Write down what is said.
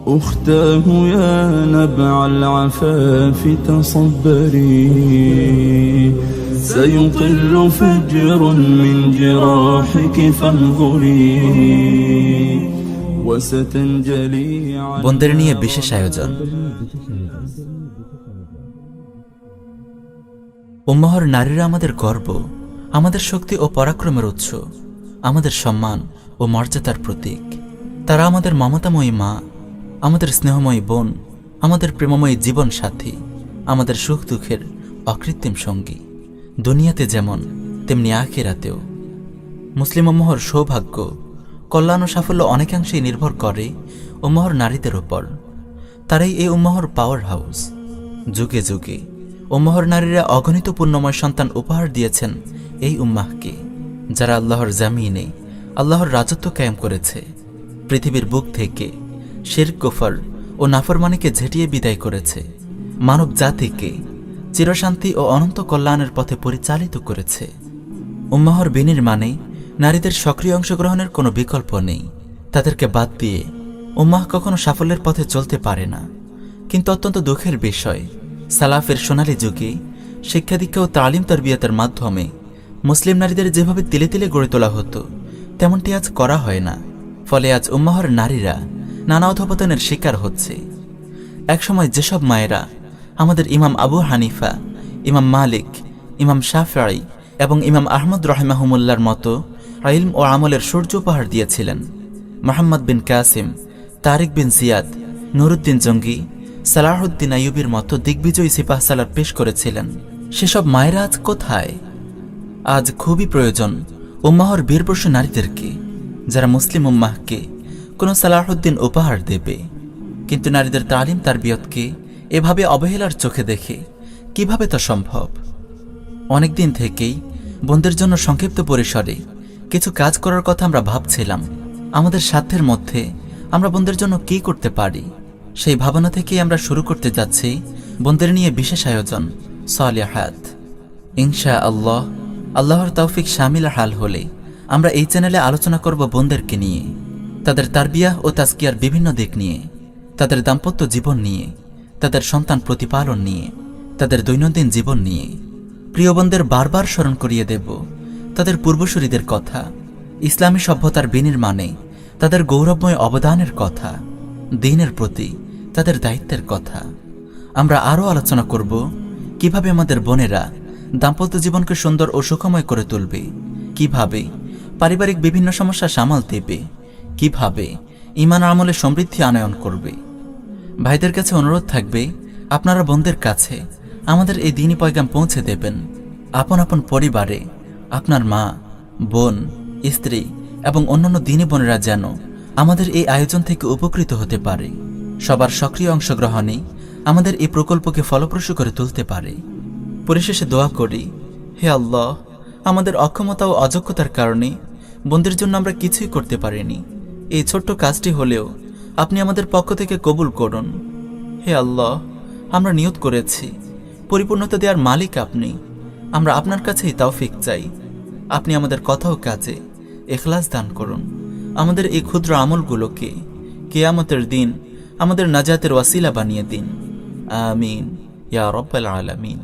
أختاه يا نبع العفاف تصبري، سيطل فجر من جراحك فانظري وستنجلي বোনদের নিয়ে বিশেষ আয়োজন। উম্মাহর নারীরা আমাদের গর্ব, আমাদের শক্তি ও পরাক্রমের উৎস, আমাদের সম্মান ও মর্যাদার প্রতীক। তারা আমাদের মমতাময়ী মা, আমাদের স্নেহময়ী বোন, আমাদের প্রেমময়ী জীবন সাথী, আমাদের সুখ দুঃখের অকৃত্রিম সঙ্গী, দুনিয়াতে যেমন তেমনি আখিরাতেও। মুসলিম উম্মাহর সৌভাগ্য, কল্যাণ ও সাফল্য অনেকাংশেই নির্ভর করে উম্মাহর নারীদের ওপর। তারাই এই উম্মাহর পাওয়ার হাউস। যুগে যুগে উম্মাহর নারীরা অগণিত পুণ্যময় সন্তান উপহার দিয়েছেন এই উম্মাহকে, যারা আল্লাহর জামিনে আল্লাহর রাজত্ব কায়েম করেছে, পৃথিবীর বুক থেকে শিরক, কুফর ও নাফরমানিকে ঝেঁটিয়ে বিদায় করেছে, মানব জাতিকে চিরশান্তি ও অনন্ত কল্যাণের পথে পরিচালিত করেছে। উম্মাহর বিনির্মাণে নারীদের সক্রিয় অংশগ্রহণের কোনো বিকল্প নেই। তাদেরকে বাদ দিয়ে উম্মাহ কখনো সাফল্যের পথে চলতে পারে না। কিন্তু অত্যন্ত দুঃখের বিষয়, সালাফের সোনালী যুগে শিক্ষা দীক্ষা ও তালিম তারবিয়াতের মাধ্যমে মুসলিম নারীদের যেভাবে তিলে তিলে গড়ে তোলা হতো, তেমনটি আজ করা হয় না। ফলে আজ উম্মাহর নারীরা নানা অধপতনের শিকার হচ্ছে। একসময় যেসব মায়েরা আমাদের ইমাম আবু হানিফা, ইমাম মালিক, ইমাম শাফিঈ এবং ইমাম আহমদ রাহিমাহুমুল্লাহর মতো ইলম ও আমলের সূর্য উপহার দিয়েছিলেন, মুহাম্মদ বিন কাসিম, তারিক বিন জিয়াদ, নুরুদ্দিন জঙ্গি, সালাহুদ্দিন আইয়ুবীর মতো দিগ্বিজয়ী সিপাহসালার পেশ করেছিলেন, সেসব মায়েরা আজ কোথায়? আজ খুবই প্রয়োজন উম্মাহর বীরপুরুষ নারীদেরকে, যারা মুসলিম উম্মাহকে কোনো সালাহুদ্দিন উপহার দেবে। কিন্তু নারীদের তালিম তারবিয়তকে এভাবে অবহেলার চোখে দেখে কিভাবে তা সম্ভব? অনেকদিন থেকেই বোনদের জন্য সংক্ষিপ্ত পরিসরে কিছু কাজ করার কথা আমরা ভাবছিলাম। আমাদের সাধ্যের মধ্যে আমরা বোনদের জন্য কি করতে পারি, সেই ভাবনা থেকেই আমরা শুরু করতে যাচ্ছি বোনদের নিয়ে বিশেষ আয়োজন সালিহাত। ইনশা আল্লাহ, আল্লাহর তৌফিক শামিল হাল হলে আমরা এই চ্যানেলে আলোচনা করব বোনদেরকে নিয়ে, তাদের তারবিয়াহ ও তাজকিয়ার বিভিন্ন দিক নিয়ে, তাদের দাম্পত্য জীবন নিয়ে, তাদের সন্তান প্রতিপালন নিয়ে, তাদের দৈনন্দিন জীবন নিয়ে। প্রিয় বোনদের বারবার স্মরণ করিয়ে দেব তাদের পূর্বসূরীদের কথা, ইসলামী সভ্যতার বিনির্মাণে তাদের গৌরবময় অবদানের কথা, দ্বীনের প্রতি তাদের দায়িত্বের কথা। আমরা আরও আলোচনা করব কিভাবে আমাদের বোনেরা দাম্পত্য জীবনকে সুন্দর ও সুখময় করে তুলবে, কিভাবে পারিবারিক বিভিন্ন সমস্যা সামাল দেবে, কিভাবে ঈমান আমলে সমৃদ্ধি আনয়ন করবে। ভাইদের কাছে অনুরোধ থাকবে, আপনারা বোনদের কাছে আমাদের এই দ্বীনি পয়গাম পৌঁছে দেবেন। আপন আপন পরিবারে আপনার মা, বোন, স্ত্রী এবং অন্যান্য দ্বীনি বোনেরা যেন আমাদের এই আয়োজন থেকে উপকৃত হতে পারে। সবার সক্রিয় অংশগ্রহণে আমাদের এই প্রকল্পকে ফলপ্রসূ করে তুলতে পারে। পরিশেষে দোয়া করি, হে আল্লাহ, আমাদের অক্ষমতা ও অযোগ্যতার কারণে বোনদের জন্য আমরা কিছুই করতে পারিনি। এই ছোট্ট কাজটি হলেও আপনি আমাদের পক্ষ থেকে কবুল করুন। হে আল্লাহ, আমরা নিয়ত করেছি, পরিপূর্ণতা দেওয়ার মালিক আপনি। আমরা আপনার কাছেই তৌফিক চাই। আপনি আমাদের কথা ও কাজে ইখলাস দান করুন। আমাদের এই ক্ষুদ্র আমলগুলোকে কিয়ামতের দিন আমাদের নাজাতের ওয়াসিলা বানিয়ে দিন। আমিন ইয়া রাব্বাল আলামিন।